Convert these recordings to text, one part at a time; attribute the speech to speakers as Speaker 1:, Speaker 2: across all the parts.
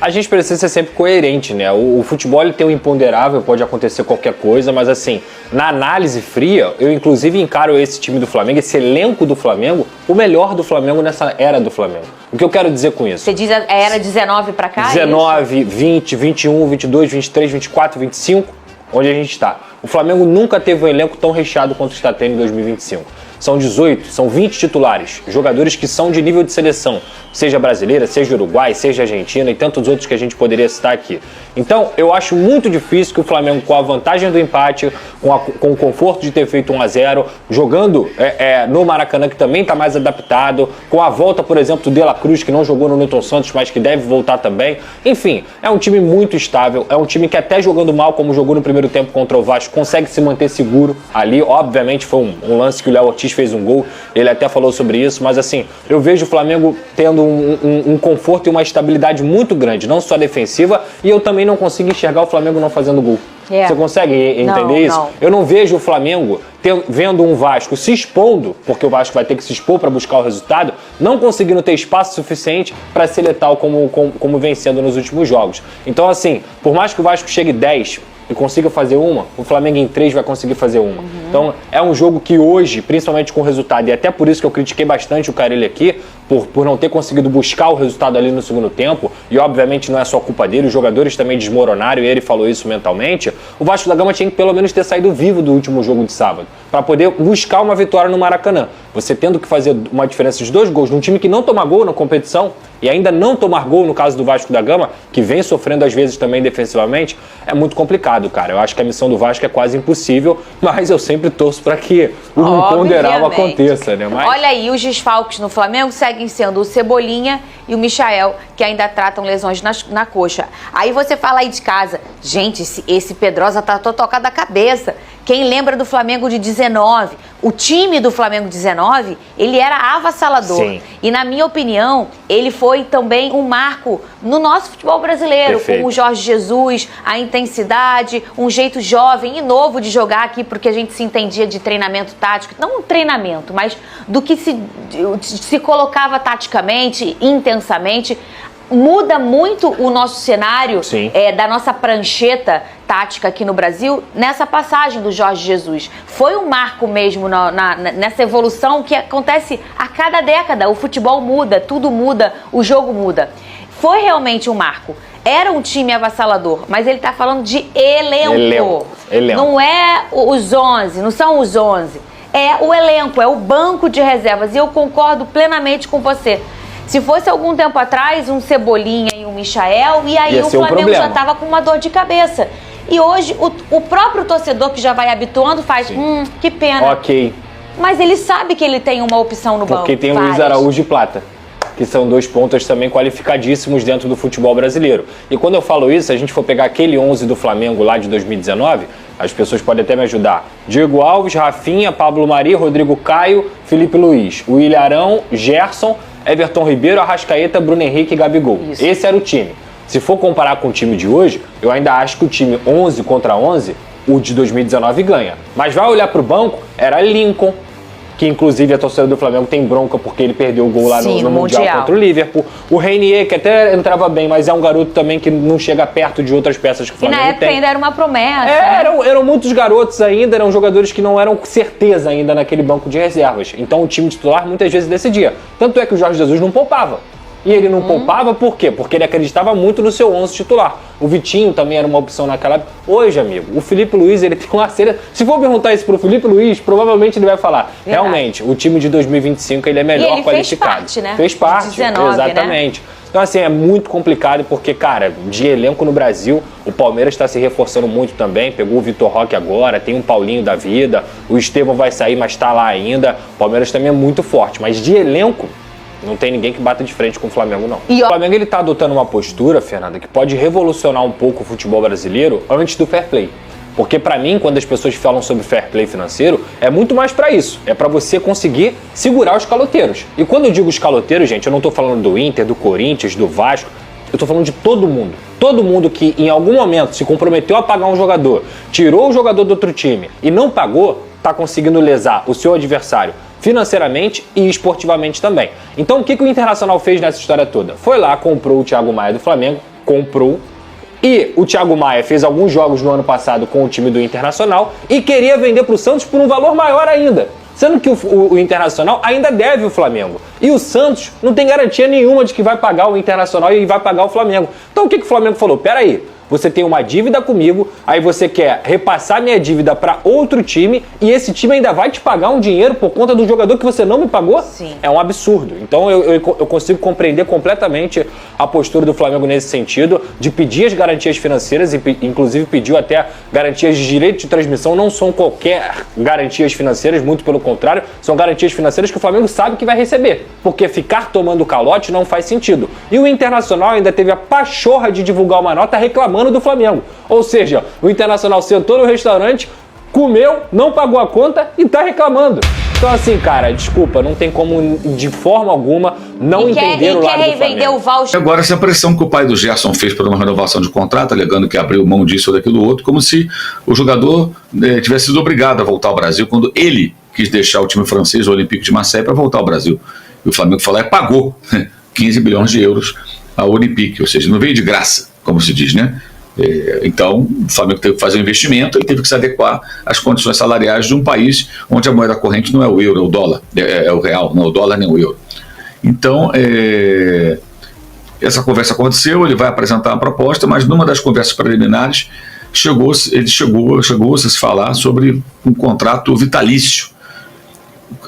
Speaker 1: A gente precisa ser sempre coerente, né? O futebol ele tem um imponderável, pode acontecer qualquer coisa, mas assim, na análise fria, eu inclusive encaro esse time do Flamengo, esse elenco do Flamengo, o melhor do Flamengo nessa era do Flamengo. O que eu quero dizer com isso?
Speaker 2: Você diz a era 19 pra cá?
Speaker 1: 19, 20, 21, 22, 23, 24, 25, onde a gente está. O Flamengo nunca teve um elenco tão recheado quanto está tendo em 2025. São 18, são 20 titulares, jogadores que são de nível de seleção, seja brasileira, seja Uruguai, seja Argentina e tantos outros que a gente poderia citar aqui. Então, eu acho muito difícil que o Flamengo, com a vantagem do empate, com o conforto de ter feito 1-0, jogando no Maracanã, que também está mais adaptado, com a volta, por exemplo, do De La Cruz, que não jogou no Newton Santos, mas que deve voltar também. Enfim, é um time muito estável, é um time que até jogando mal, como jogou no primeiro tempo contra o Vasco, consegue se manter seguro ali. Obviamente foi um lance que o Léo Ortiz fez um gol, ele até falou sobre isso, mas assim, eu vejo o Flamengo tendo um conforto e uma estabilidade muito grande, não só defensiva, e eu também não consigo enxergar o Flamengo não fazendo gol. Você consegue entender isso? Não. Eu não vejo o Flamengo vendo um Vasco se expondo, porque o Vasco vai ter que se expor para buscar o resultado, não conseguindo ter espaço suficiente para ser letal como vem sendo nos últimos jogos. Então assim, por mais que o Vasco chegue 10 e consiga fazer uma, o Flamengo em 3 vai conseguir fazer uma. Então é um jogo que hoje, principalmente com o resultado, e até por isso que eu critiquei bastante o Carille aqui, por não ter conseguido buscar o resultado ali no segundo tempo, e obviamente não é só culpa dele, os jogadores também desmoronaram e ele falou isso mentalmente, o Vasco da Gama tinha que pelo menos ter saído vivo do último jogo de sábado, para poder buscar uma vitória no Maracanã. Você tendo que fazer uma diferença de 2 gols num time que não toma gol na competição, e ainda não tomar gol no caso do Vasco da Gama, que vem sofrendo às vezes também defensivamente, é muito complicado, cara. Eu acho que a missão do Vasco é quase impossível, mas eu sempre torço para que o imponderável aconteça, né? Mas...
Speaker 2: Olha aí, os desfalques no Flamengo seguem sendo o Cebolinha e o Michael, que ainda tratam lesões na coxa. Aí você fala aí de casa, gente, esse Pedrosa tá tocado da cabeça. Quem lembra do Flamengo de 19? O time do Flamengo 19, ele era avassalador. Sim. E na minha opinião, ele foi também um marco no nosso futebol brasileiro. Perfeito. Com o Jorge Jesus, a intensidade, um jeito jovem e novo de jogar aqui, porque a gente se entendia de treinamento tático. Não um treinamento, mas do que se colocava taticamente, intensamente. Muda muito o nosso cenário da nossa prancheta tática aqui no Brasil nessa passagem do Jorge Jesus. Foi um marco mesmo nessa evolução que acontece a cada década. O futebol muda, tudo muda, o jogo muda. Foi realmente um marco. Era um time avassalador, mas ele está falando de elenco. Não é os 11, não são os 11. É o elenco, é o banco de reservas. E eu concordo plenamente com você. Se fosse algum tempo atrás, um Cebolinha e um Michael, e aí o Flamengo já estava com uma dor de cabeça. E hoje, o próprio torcedor que já vai habituando faz, que pena.
Speaker 1: Ok.
Speaker 2: Mas ele sabe que ele tem uma opção no banco.
Speaker 1: Porque tem o Luiz Araújo e Plata, que são 2 pontas também qualificadíssimos dentro do futebol brasileiro. E quando eu falo isso, se a gente for pegar aquele 11 do Flamengo lá de 2019, as pessoas podem até me ajudar. Diego Alves, Rafinha, Pablo Mari, Rodrigo Caio, Felipe Luiz, Willian Arão, Gerson, Everton Ribeiro, Arrascaeta, Bruno Henrique e Gabigol. Isso. Esse era o time. Se for comparar com o time de hoje, eu ainda acho que o time 11 contra 11, o de 2019 ganha. Mas vai olhar pro banco, era Lincoln, que inclusive a torcida do Flamengo tem bronca porque ele perdeu o gol lá no Mundial contra o Liverpool. O Reinier, que até entrava bem, mas é um garoto também que não chega perto de outras peças que o Flamengo tem.
Speaker 2: E na época ainda era uma promessa.
Speaker 1: Eram muitos garotos ainda, eram jogadores que não eram certeza ainda naquele banco de reservas. Então o time titular muitas vezes decidia. Tanto é que o Jorge Jesus não poupava. E ele não poupava por quê? Porque ele acreditava muito no seu 11 titular. O Vitinho também era uma opção naquela época. Hoje, amigo, o Felipe Luiz, ele tem uma série... Se for perguntar isso pro Felipe Luiz, provavelmente ele vai falar. Verdade. Realmente, o time de 2025, ele é melhor qualificado.
Speaker 2: Fez parte, né?
Speaker 1: Fez parte,
Speaker 2: 19,
Speaker 1: exatamente.
Speaker 2: Né?
Speaker 1: Então, assim, é muito complicado porque, cara, de elenco no Brasil, o Palmeiras está se reforçando muito também. Pegou o Vitor Roque agora, tem um Paulinho da vida, o Estevão vai sair, mas está lá ainda. O Palmeiras também é muito forte, mas de elenco, não tem ninguém que bata de frente com o Flamengo, não. O Flamengo, ele tá adotando uma postura, Fernanda, que pode revolucionar um pouco o futebol brasileiro antes do fair play. Porque pra mim, quando as pessoas falam sobre fair play financeiro, é muito mais pra isso. É pra você conseguir segurar os caloteiros. E quando eu digo os caloteiros, gente, eu não tô falando do Inter, do Corinthians, do Vasco. Eu tô falando de todo mundo. Todo mundo que em algum momento se comprometeu a pagar um jogador, tirou o jogador do outro time e não pagou, tá conseguindo lesar o seu adversário financeiramente e esportivamente também. Então o que o Internacional fez nessa história toda? Foi lá, comprou o Thiago Maia do Flamengo, e o Thiago Maia fez alguns jogos no ano passado com o time do Internacional e queria vender para o Santos por um valor maior ainda. Sendo que o Internacional ainda deve o Flamengo. E o Santos não tem garantia nenhuma de que vai pagar o Internacional e vai pagar o Flamengo. Então o que o Flamengo falou? Peraí, você tem uma dívida comigo, aí você quer repassar minha dívida para outro time e esse time ainda vai te pagar um dinheiro por conta do jogador que você não me pagou?
Speaker 2: Sim.
Speaker 1: É um absurdo. Então eu consigo compreender completamente a postura do Flamengo nesse sentido, de pedir as garantias financeiras e inclusive pediu até garantias de direito de transmissão. Não são qualquer garantias financeiras, muito pelo contrário, são garantias financeiras que o Flamengo sabe que vai receber, porque ficar tomando calote não faz sentido. E o Internacional ainda teve a pachorra de divulgar uma nota reclamando do Flamengo. Ou seja, o Internacional sentou no restaurante, comeu, não pagou a conta e tá reclamando. Então assim, cara, desculpa, não tem como de forma alguma não entender o lado do Flamengo.
Speaker 2: O voucher.
Speaker 3: Agora, essa pressão que o pai do Gerson fez por uma renovação de contrato, alegando que abriu mão disso ou daquilo outro, como se o jogador tivesse sido obrigado a voltar ao Brasil quando ele quis deixar o time francês, o Olympique de Marseille, para voltar ao Brasil. E o Flamengo falou, pagou 15 bilhões de euros ao Olympique, ou seja, não veio de graça, como se diz, né? Então, o Flamengo teve que fazer um investimento e teve que se adequar às condições salariais de um país onde a moeda corrente não é o euro, é o dólar, é o real, não é o dólar nem o euro. Então, essa conversa aconteceu, ele vai apresentar uma proposta, mas numa das conversas preliminares chegou-se a se falar sobre um contrato vitalício,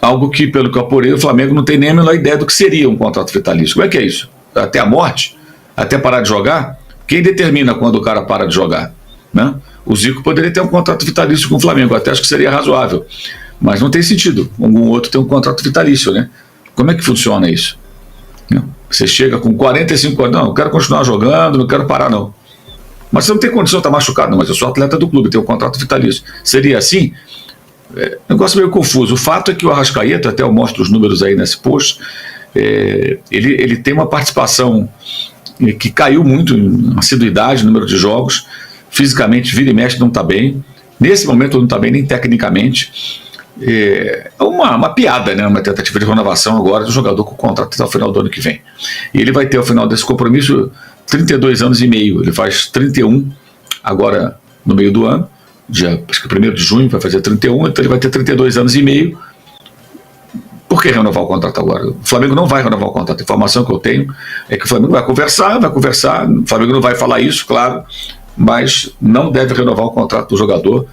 Speaker 3: algo que, pelo que eu apurei, o Flamengo não tem nem a menor ideia do que seria um contrato vitalício. Como é que é isso? Até a morte? Até parar de jogar? Quem determina quando o cara para de jogar? Né? O Zico poderia ter um contrato vitalício com o Flamengo, até acho que seria razoável, mas não tem sentido algum outro ter um contrato vitalício, né? Como é que funciona isso? Você chega com 45 anos, não, eu quero continuar jogando, não quero parar não. Mas você não tem condição de estar machucado, não, mas eu sou atleta do clube, tenho um contrato vitalício. Seria assim? Negócio meio confuso. O fato é que o Arrascaeta, até eu mostro os números aí nesse post, ele tem uma participação que caiu muito em assiduidade, número de jogos, fisicamente vira e mexe, não está bem, nesse momento não está bem nem tecnicamente, é uma piada, né? Uma tentativa de renovação agora do jogador com o contrato até o final do ano que vem, e ele vai ter ao final desse compromisso 32 anos e meio, ele faz 31 agora no meio do ano, acho que 1º de junho vai fazer 31, então ele vai ter 32 anos e meio. Por que renovar o contrato agora? O Flamengo não vai renovar o contrato. A informação que eu tenho é que o Flamengo vai conversar, o Flamengo não vai falar isso, claro, mas não deve renovar o contrato do jogador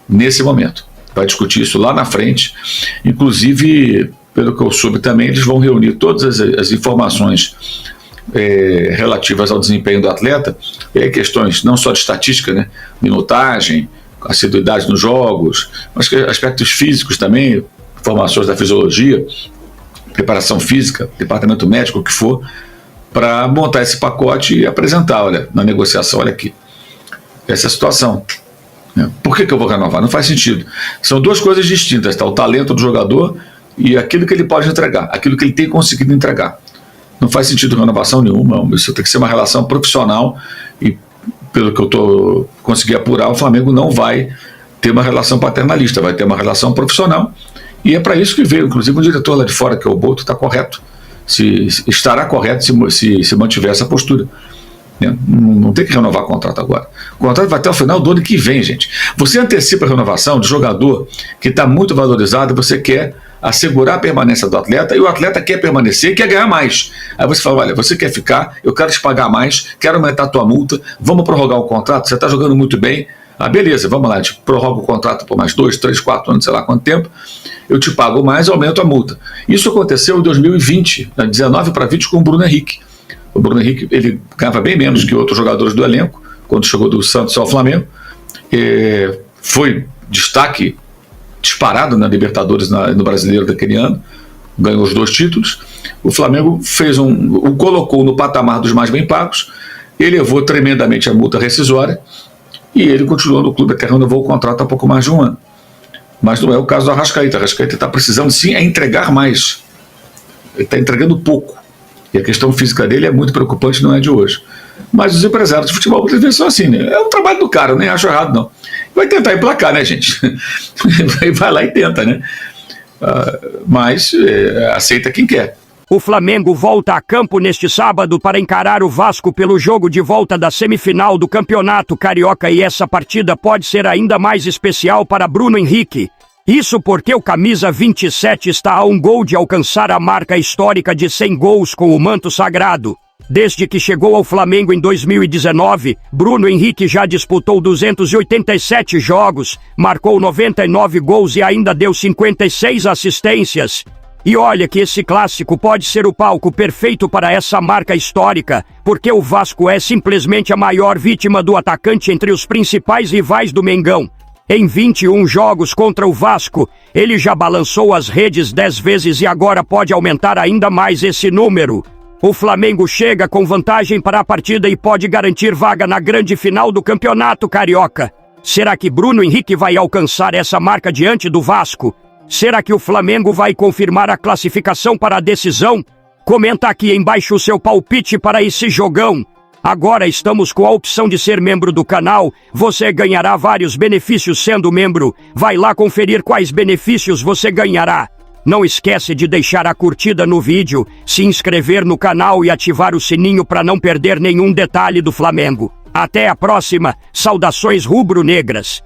Speaker 3: nesse momento. Vai discutir isso lá na frente. Inclusive, pelo que eu soube também, eles vão reunir todas as informações relativas ao desempenho do atleta, questões não só de estatística, né? Minutagem, assiduidade nos jogos, mas aspectos físicos também, informações da fisiologia, preparação física, departamento médico, o que for, para montar esse pacote e apresentar, olha, na negociação, olha aqui, essa é a situação. Por que eu vou renovar? Não faz sentido. São duas coisas distintas, tá? O talento do jogador e aquilo que ele pode entregar, aquilo que ele tem conseguido entregar. Não faz sentido renovação nenhuma, isso tem que ser uma relação profissional e, pelo que eu consegui apurar, o Flamengo não vai ter uma relação paternalista, vai ter uma relação profissional. E é para isso que veio, inclusive o diretor lá de fora, que é o Boto, está correto. Estará correto se mantiver essa postura. Não tem que renovar o contrato agora. O contrato vai até o final do ano que vem, gente. Você antecipa a renovação de jogador que está muito valorizado e você quer assegurar a permanência do atleta e o atleta quer permanecer e quer ganhar mais. Aí você fala, olha, você quer ficar, eu quero te pagar mais, quero aumentar a tua multa, vamos prorrogar o contrato, você está jogando muito bem. Beleza, vamos lá, a gente prorroga o contrato por mais 2, 3, 4 anos, sei lá quanto tempo, eu te pago mais e aumento a multa. Isso aconteceu em 2020, de 19 para 20, com o Bruno Henrique. O Bruno Henrique, ele ganhava bem menos que outros jogadores do elenco, quando chegou do Santos ao Flamengo, foi destaque disparado na Libertadores no Brasileiro daquele ano, ganhou os 2 títulos, o Flamengo o colocou no patamar dos mais bem pagos, elevou tremendamente a multa rescisória, e ele continuou no clube até renovou o contrato há pouco mais de um ano. Mas não é o caso do Arrascaeta. O Arrascaeta está precisando sim entregar mais. Ele está entregando pouco. E a questão física dele é muito preocupante, não é de hoje. Mas os empresários de futebol muitas vezes são assim, né? É um trabalho do cara, eu nem acho errado, não. Vai tentar emplacar, né, gente? Vai lá e tenta, né? mas aceita quem quer.
Speaker 4: O Flamengo volta a campo neste sábado para encarar o Vasco pelo jogo de volta da semifinal do Campeonato Carioca, e essa partida pode ser ainda mais especial para Bruno Henrique. Isso porque o camisa 27 está a um gol de alcançar a marca histórica de 100 gols com o manto sagrado. Desde que chegou ao Flamengo em 2019, Bruno Henrique já disputou 287 jogos, marcou 99 gols e ainda deu 56 assistências. E olha que esse clássico pode ser o palco perfeito para essa marca histórica, porque o Vasco é simplesmente a maior vítima do atacante entre os principais rivais do Mengão. Em 21 jogos contra o Vasco, ele já balançou as redes 10 vezes e agora pode aumentar ainda mais esse número. O Flamengo chega com vantagem para a partida e pode garantir vaga na grande final do Campeonato Carioca. Será que Bruno Henrique vai alcançar essa marca diante do Vasco? Será que o Flamengo vai confirmar a classificação para a decisão? Comenta aqui embaixo o seu palpite para esse jogão. Agora estamos com a opção de ser membro do canal. Você ganhará vários benefícios sendo membro. Vai lá conferir quais benefícios você ganhará. Não esquece de deixar a curtida no vídeo, se inscrever no canal e ativar o sininho para não perder nenhum detalhe do Flamengo. Até a próxima. Saudações rubro-negras.